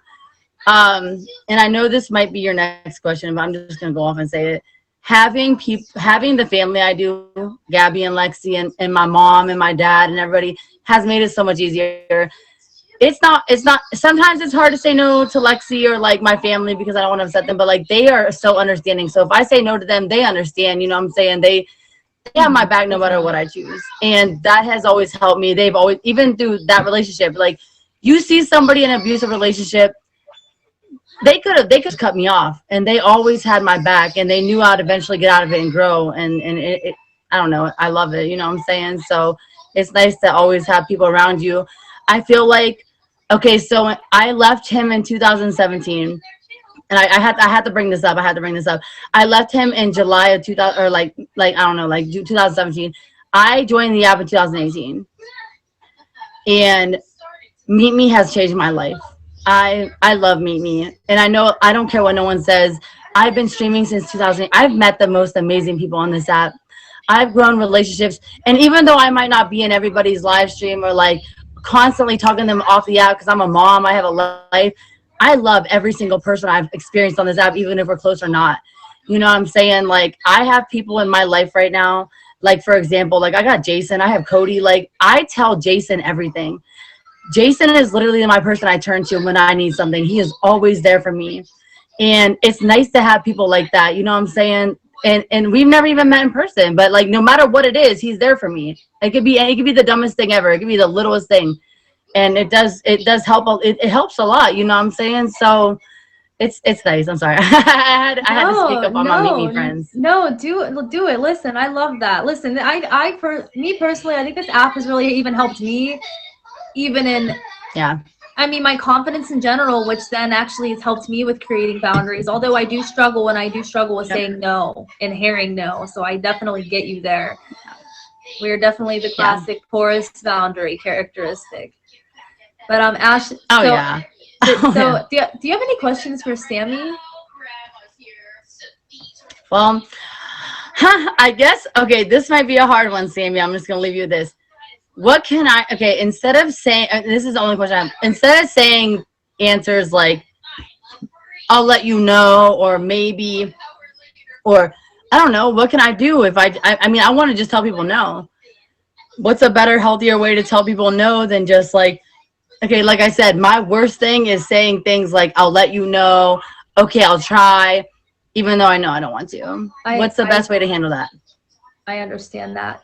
and I know this might be your next question, but I'm just gonna go off and say it. Having the family I do, Gabby and Lexi and my mom and my dad and everybody, has made it so much easier. It's not sometimes it's hard to say no to Lexi or like my family because I don't want to upset them, but like they are so understanding. So if I say no to them, they understand, you know what I'm saying? They have my back no matter what I choose. And that has always helped me. They've always, even through that relationship, like you see somebody in an abusive relationship, they could cut me off, and they always had my back, and they knew I'd eventually get out of it and grow. And it I don't know, I love it. You know what I'm saying? So it's nice to always have people around you. I feel like, okay, so I left him in 2017, and I had to bring this up. I left him in July of 2000, or like I don't know, like 2017. I joined the app in 2018, and Meet Me has changed my life. I love Meet Me, and I know I don't care what no one says. I've been streaming since 2000. I've met the most amazing people on this app. I've grown relationships, and even though I might not be in everybody's live stream or like constantly talking to them off the app because I'm a mom, I have a life, I love every single person I've experienced on this app, even if we're close or not. You know what I'm saying? Like, I have people in my life right now, like, for example, like I got Jason, I have Cody. Like, I tell Jason everything. Jason is literally my person I turn to when I need something. He is always there for me. And it's nice to have people like that, you know what I'm saying? And we've never even met in person, but like no matter what it is, he's there for me. It could be the dumbest thing ever. It could be the littlest thing. And it does help. It helps a lot, you know what I'm saying? So it's nice. I'm sorry. I had to speak up on my Meet Me friends. No, do it. Listen, I love that. Listen, for me personally, I think this app has really even helped me. Even in, yeah, I mean, my confidence in general, which then actually has helped me with creating boundaries. Although I do struggle with saying no and hearing no. So I definitely get you there. We are definitely the classic porous boundary characteristic. But Ash. Do you have any questions for Sammy? Well, I guess, okay, this might be a hard one, Sammy. I'm just gonna leave you with this. What can I, okay, instead of saying, this is the only question I have, instead of saying answers like, I'll let you know, or maybe, or I don't know, what can I do if I mean, I want to just tell people no. What's a better, healthier way to tell people no than just like, Okay, like I said, my worst thing is saying things like, I'll let you know, okay, I'll try, even though I know I don't want to. What's the best way to handle that? I understand that.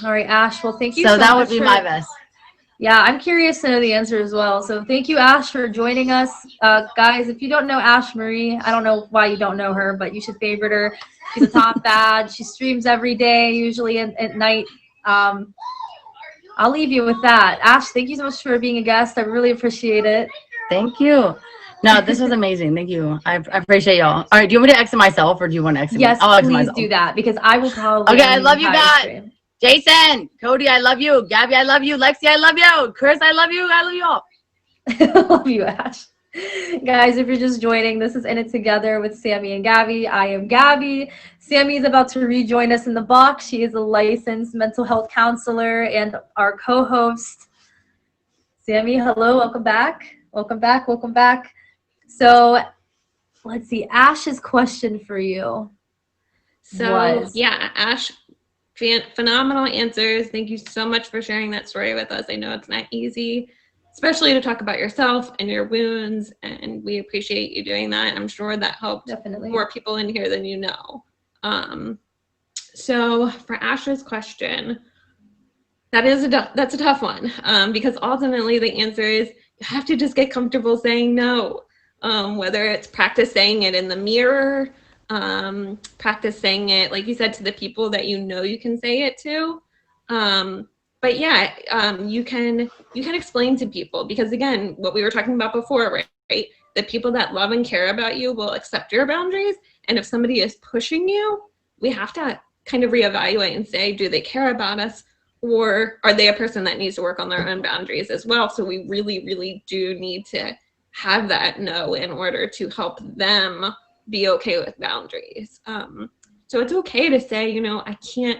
All right, Ash. Well, thank you So so that much would be for, my best. yeah, I'm curious to know the answer as well. So thank you, Ash, for joining us. Guys, if you don't know Ash Marie, I don't know why you don't know her, but you should favorite her. She's a top ad. She streams every day, usually at night. I'll leave you with that. Ash, thank you so much for being a guest. I really appreciate it. Thank you. No, this was amazing. Thank you. I appreciate y'all. All right, do you want me to exit myself or do you want to exit me? Yes, I'll exit please myself. do that because I will probably Okay, end I the love you entire guys. stream. Jason, Cody, I love you. Gabby, I love you. Lexi, I love you. Chris, I love you. I love you all. I love you, Ash. Guys, if you're just joining, this is In It Together with Sammy and Gabby. I am Gabby. Sammy is about to rejoin us in the box. She is a licensed mental health counselor and our co-host. Sammy, hello, welcome back. Welcome back, welcome back. So let's see, Ash's question for you So yeah, Ash, phenomenal answers. Thank you so much for sharing that story with us. I know it's not easy, especially to talk about yourself and your wounds, and we appreciate you doing that. I'm sure that helped Definitely. more people in here than you know. So for Ash's question, that's a tough one, because ultimately the answer is you have to just get comfortable saying no, whether it's practice saying it in the mirror, practice saying it, like you said, to the people that you know you can say it to. But yeah, you can explain to people, because again, what we were talking about before, right? The people that love and care about you will accept your boundaries. And if somebody is pushing you, we have to kind of reevaluate and say, do they care about us? Or are they a person that needs to work on their own boundaries as well? So we really, really do need to have that no in order to help them be okay with boundaries. So it's okay to say, you know, I can't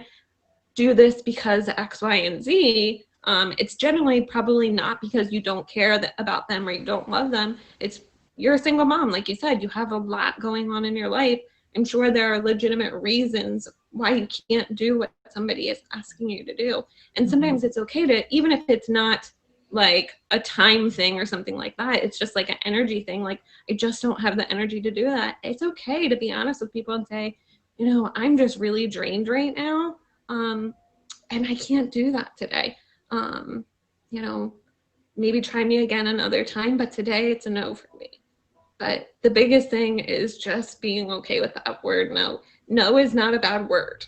do this because X, Y, and Z. It's generally probably not because you don't care about them or you don't love them. It's you're a single mom, like you said, you have a lot going on in your life. I'm sure there are legitimate reasons why you can't do what somebody is asking you to do. And sometimes it's okay to, even if it's not like a time thing or something like that, it's just like an energy thing. Like, I just don't have the energy to do that. It's okay to be honest with people and say, you know, I'm just really drained right now. And I can't do that today. You know, maybe try me again another time, but today it's a no for me. But the biggest thing is just being okay with that word no. No is not a bad word.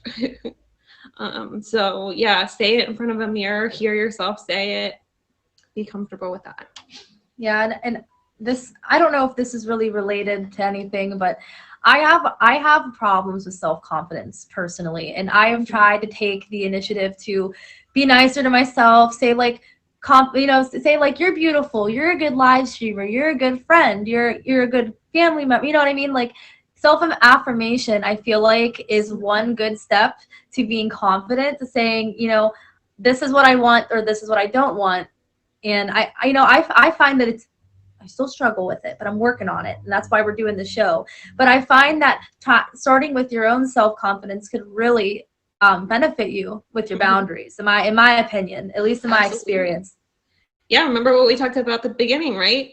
So yeah, say it in front of a mirror, hear yourself say it, be comfortable with that. Yeah, and this, I don't know if this is really related to anything, but I have problems with self-confidence personally, and I have tried to take the initiative to be nicer to myself, say like say like you're beautiful, you're a good live streamer, you're a good friend, you're a good family member, you know what I mean? Like self-affirmation, I feel like, is one good step to being confident, to saying, you know, this is what I want or this is what I don't want. And I find that I still struggle with it, but I'm working on it, and that's why we're doing the show. But I find that starting with your own self-confidence could really benefit you with your boundaries. In my opinion, at least in my experience. Yeah, remember what we talked about at the beginning, right?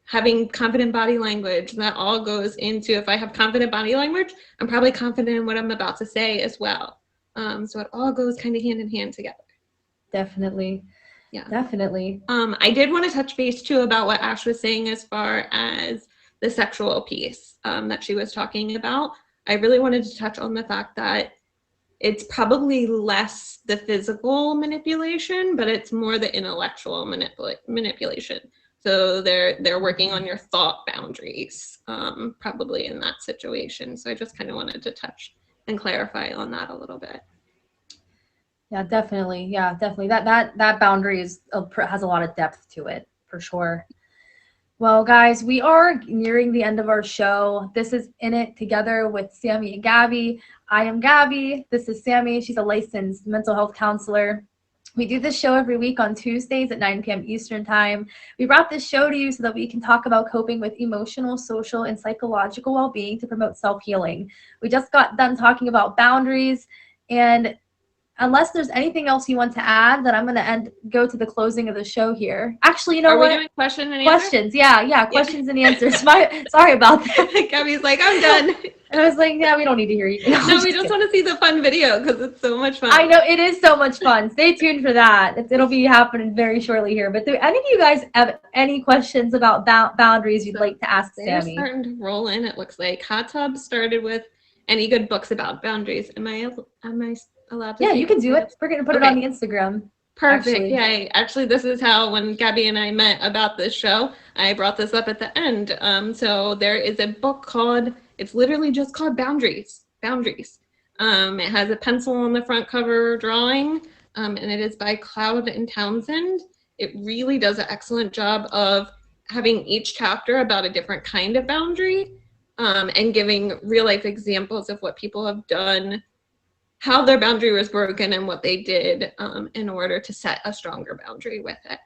Having confident body language. That all goes into, if I have confident body language, I'm probably confident in what I'm about to say as well. So it all goes kind of hand in hand together. Definitely. Yeah, definitely. I did want to touch base too about what Ash was saying as far as the sexual piece that she was talking about. I really wanted to touch on the fact that it's probably less the physical manipulation, but it's more the intellectual manipulation. So they're working on your thought boundaries, probably in that situation. So I just kind of wanted to touch and clarify on that a little bit. Yeah, definitely. Yeah, definitely. That boundary has a lot of depth to it, for sure. Well, guys, we are nearing the end of our show. This is In It Together with Sammy and Gabby. I am Gabby. This is Sammy. She's a licensed mental health counselor. We do this show every week on Tuesdays at 9 p.m. Eastern Time. We brought this show to you so that we can talk about coping with emotional, social, and psychological well-being to promote self-healing. We just got done talking about boundaries, and unless there's anything else you want to add, then I'm going to go to the closing of the show here. Actually, you know Are what? we doing question and answer? Questions. Yeah. Questions and answers. Sorry about that. Gabby's like, I'm done. And I was like, yeah, we don't need to hear you. No, we just want to see the fun video because it's so much fun. I know, it is so much fun. Stay tuned for that. It'll be happening very shortly here. But do any of you guys have any questions about boundaries you'd like to ask They're Sammy? starting to roll in, it looks like. Hot Tub started with any good books about boundaries. Am I allowed to? Yeah, say you can do that? it. We're going to put it on the Instagram. Perfect. Actually. Yeah, actually, this is how when Gabby and I met about this show, I brought this up at the end. So there is a book called, it's literally just called Boundaries. Boundaries. It has a pencil on the front cover drawing, and it is by Cloud and Townsend. It really does an excellent job of having each chapter about a different kind of boundary, and giving real life examples of what people have done, how their boundary was broken and what they did in order to set a stronger boundary with it.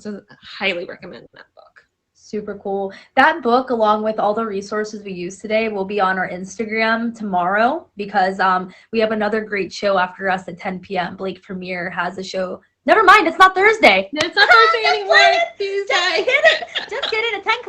So I highly recommend that book. Super cool. That book, along with all the resources we use today, will be on our Instagram tomorrow because we have another great show after us at 10 p.m. Blake Premier has a show. Never mind, it's not Thursday. No, it's not Thursday anymore. It's Tuesday. Just kidding.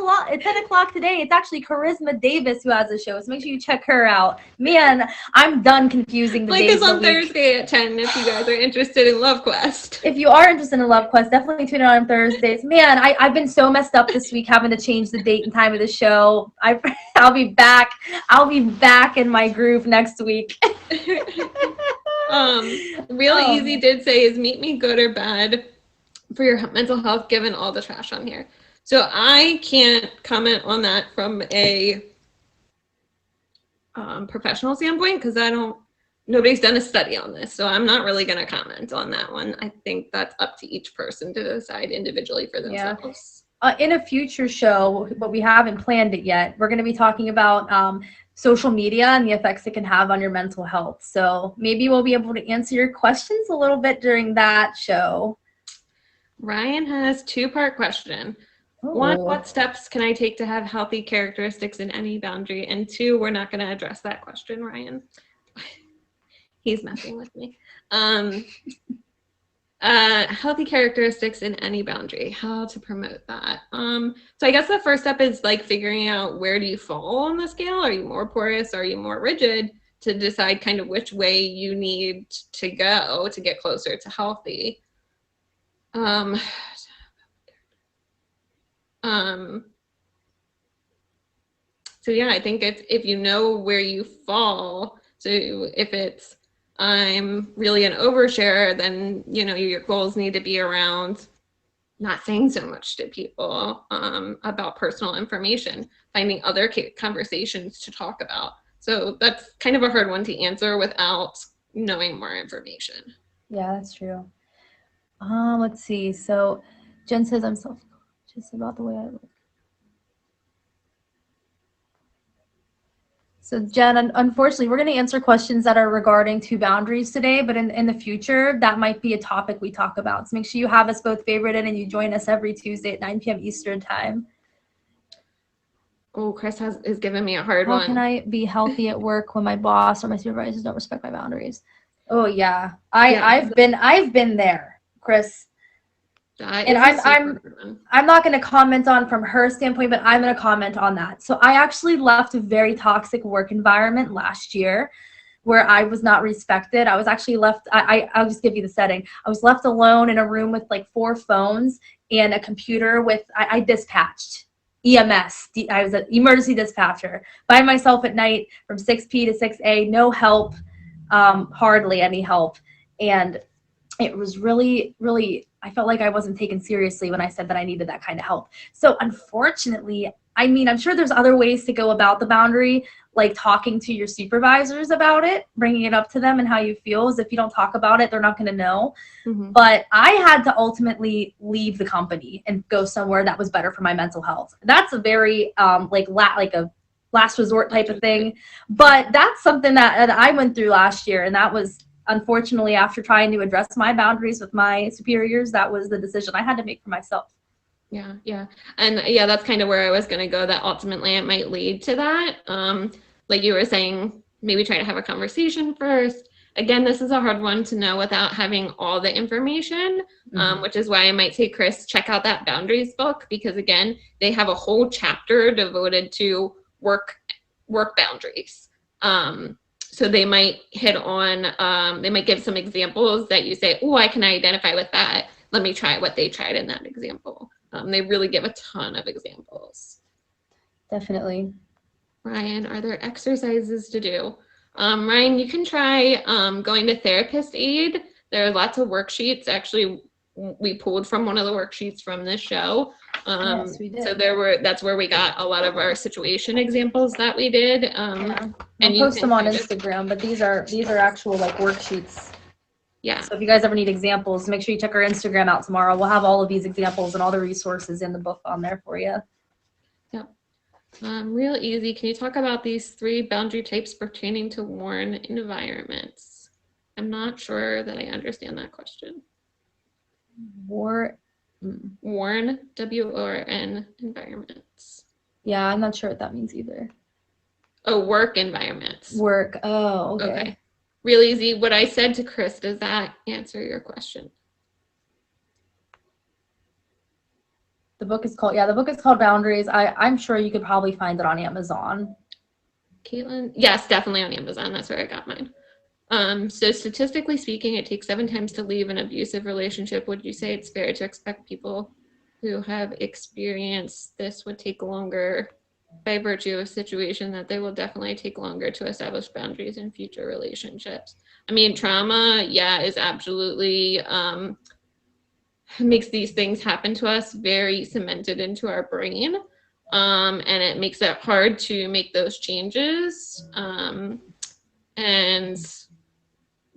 At 10 o'clock today, it's actually Charisma Davis who has a show. So make sure you check her out. Man, I'm done confusing the Blake days is of on the week. Thursday at 10 if you guys are interested in Love Quest. If you are interested in Love Quest, definitely tune in on Thursdays. Man, I've been so messed up this week having to change the date and time of the show. I'll be back. I'll be back in my groove next week. Really easy did say is meet me good or bad for your mental health given all the trash on here. So I can't comment on that from a professional standpoint because nobody's done a study on this, so I'm not really going to comment on that one. I think that's up to each person to decide individually for themselves. In a future show, but we haven't planned it yet, we're going to be talking about social media and the effects it can have on your mental health. So maybe we'll be able to answer your questions a little bit during that show. Ryan has two-part question. Ooh. 1, what steps can I take to have healthy characteristics in any boundary? And 2, we're not going to address that question, Ryan. He's messing with me. Healthy characteristics in any boundary, how to promote that. So I guess the first step is like figuring out where do you fall on the scale? Are you more porous? Are you more rigid? To decide kind of which way you need to go to get closer to healthy. So yeah, I think if you know where you fall, so if it's I'm really an overshare, then your goals need to be around not saying so much to people about personal information, finding other conversations to talk about. So that's kind of a hard one to answer without knowing more information. Yeah, that's true. Let's see. So Jen says I'm self-conscious about the way I look. So Jen, unfortunately, we're going to answer questions that are regarding to boundaries today, but in the future, that might be a topic we talk about. So make sure you have us both favorited and you join us every Tuesday at 9 p.m. Eastern time. Oh, Chris is giving me a hard one. How can I be healthy at work when my boss or my supervisors don't respect my boundaries? Oh yeah, I've been there, Chris. And I'm not going to comment on from her standpoint, but I'm going to comment on that. So I actually left a very toxic work environment last year where I was not respected. I was actually left, I'll just give you the setting. I was left alone in a room with like 4 phones and a computer with, I dispatched EMS. I was an emergency dispatcher by myself at night from 6P to 6A, no help, hardly any help. And it was really, really, I felt like I wasn't taken seriously when I said that I needed that kind of help. So unfortunately, I mean, I'm sure there's other ways to go about the boundary, like talking to your supervisors about it, bringing it up to them and how you feel. As if you don't talk about it, they're not going to know. Mm-hmm. But I had to ultimately leave the company and go somewhere that was better for my mental health. That's a very like a last resort type of thing. But that's something that I went through last year, and that was, unfortunately, after trying to address my boundaries with my superiors, that was the decision I had to make for myself. Yeah. And yeah, that's kind of where I was going to go, that ultimately it might lead to that. Like you were saying, maybe try to have a conversation first, Again, this is a hard one to know without having all the information, which is why I might say, Chris, check out that boundaries book, because again, they have a whole chapter devoted to work boundaries. So they might hit on, they might give some examples that you say, oh, I can identify with that. Let me try what they tried in that example. They really give a ton of examples. Definitely. Ryan, are there exercises to do? Ryan, you can try going to Therapist Aid. There are lots of worksheets. Actually, we pulled from one of the worksheets from this show. Yes, we did. So that's where we got a lot of our situation examples that we did. Yeah. And We'll post them on Instagram, but these are actual like worksheets. Yeah. So if you guys ever need examples, make sure you check our Instagram out tomorrow. We'll have all of these examples and all the resources in the book on there for you. Yep. Real easy. Can you talk about these 3 boundary types pertaining to worn environments? I'm not sure that I understand that question. Worn, W-O-R-N, environments. Yeah, I'm not sure what that means either. Oh, work environments. Work. Oh, okay. Okay. Real easy. What I said to Chris, does that answer your question? The book is called Boundaries. I'm sure you could probably find it on Amazon. Caitlin? Yes, definitely on Amazon. That's where I got mine. So statistically speaking, it takes 7 times to leave an abusive relationship. Would you say it's fair to expect people who have experienced this would take longer by virtue of a situation that they will definitely take longer to establish boundaries in future relationships? I mean, trauma, yeah, is absolutely makes these things happen to us very cemented into our brain. And it makes it hard to make those changes. And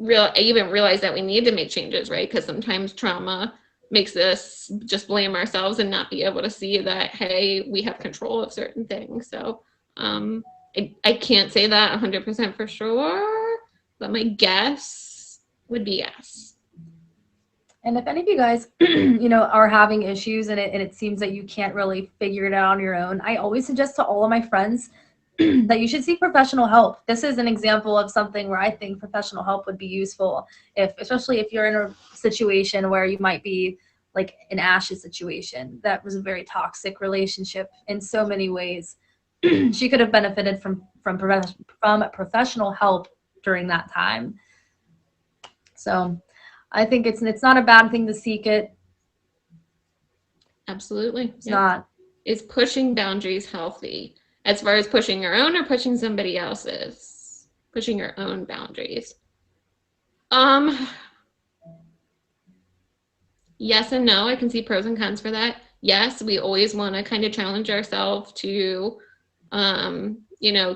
I even realize that we need to make changes, right? Because sometimes trauma makes us just blame ourselves and not be able to see that, hey, we have control of certain things. So I can't say that 100% for sure, but my guess would be yes. And if any of you guys, are having issues and it seems that you can't really figure it out on your own, I always suggest to all of my friends that you should seek professional help. This is an example of something where I think professional help would be useful, especially if you're in a situation where you might be like an Ash's situation. That was a very toxic relationship in so many ways. She could have benefited from professional help during that time. So I think it's not a bad thing to seek it. Absolutely. It's not. Is pushing boundaries healthy? As far as pushing your own or pushing somebody else's? Pushing your own boundaries. Yes and no. I can see pros and cons for that. Yes, we always want to kind of challenge ourselves to,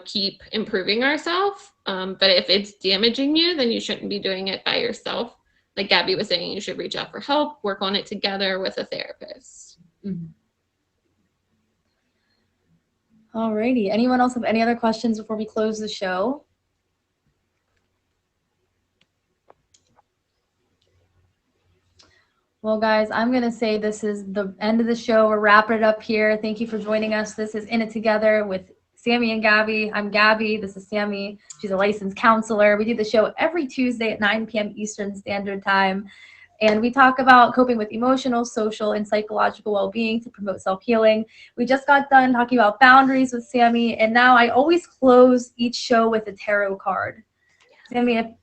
keep improving ourselves. But if it's damaging you, then you shouldn't be doing it by yourself. Like Gabby was saying, you should reach out for help, work on it together with a therapist. Mm-hmm. Alrighty. Anyone else have any other questions before we close the show? Well, guys, I'm going to say this is the end of the show. We're wrapping it up here. Thank you for joining us. This is In It Together with Sammy and Gabby. I'm Gabby. This is Sammy. She's a licensed counselor. We do the show every Tuesday at 9 p.m. Eastern Standard Time. And we talk about coping with emotional, social, and psychological well-being to promote self-healing. We just got done talking about boundaries with Sammy, and now I always close each show with a tarot card. Sammy,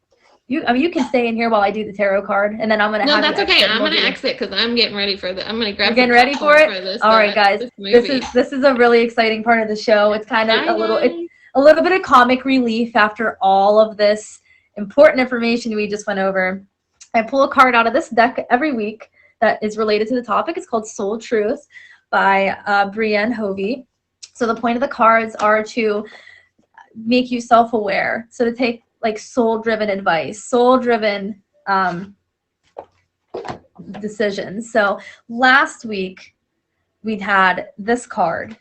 you can stay in here while I do the tarot card, and then I'm gonna. No, that's okay. I'm gonna exit because I'm getting ready for I'm gonna grab. You're getting ready for it. This, all right, guys. This is a really exciting part of the show. It's kind of a little bit of comic relief after all of this important information we just went over. I pull a card out of this deck every week that is related to the topic. It's called Soul Truth by Brienne Hovey. So the point of the cards are to make you self-aware. So to take like soul-driven advice, soul-driven decisions. So last week we had this card.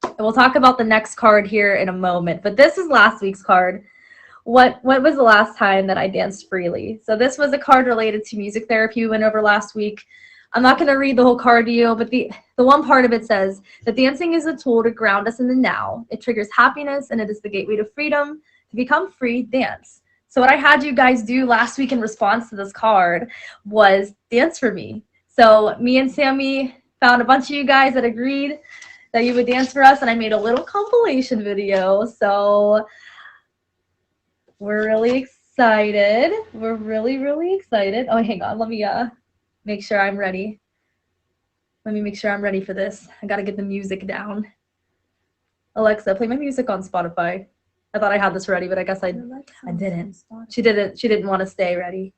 And we'll talk about the next card here in a moment. But this is last week's card. What was the last time that I danced freely? So this was a card related to music therapy we went over last week. I'm not going to read the whole card to you, but the one part of it says that dancing is a tool to ground us in the now. It triggers happiness, and it is the gateway to freedom. To become free, dance. So what I had you guys do last week in response to this card was dance for me. So me and Sammy found a bunch of you guys that agreed that you would dance for us, and I made a little compilation video. So we're really excited. We're really, really excited. Oh, hang on. Let me make sure I'm ready. Let me make sure I'm ready for this. I gotta get the music down. Alexa, play my music on Spotify. I thought I had this ready, but I guess I didn't. She didn't want to stay ready.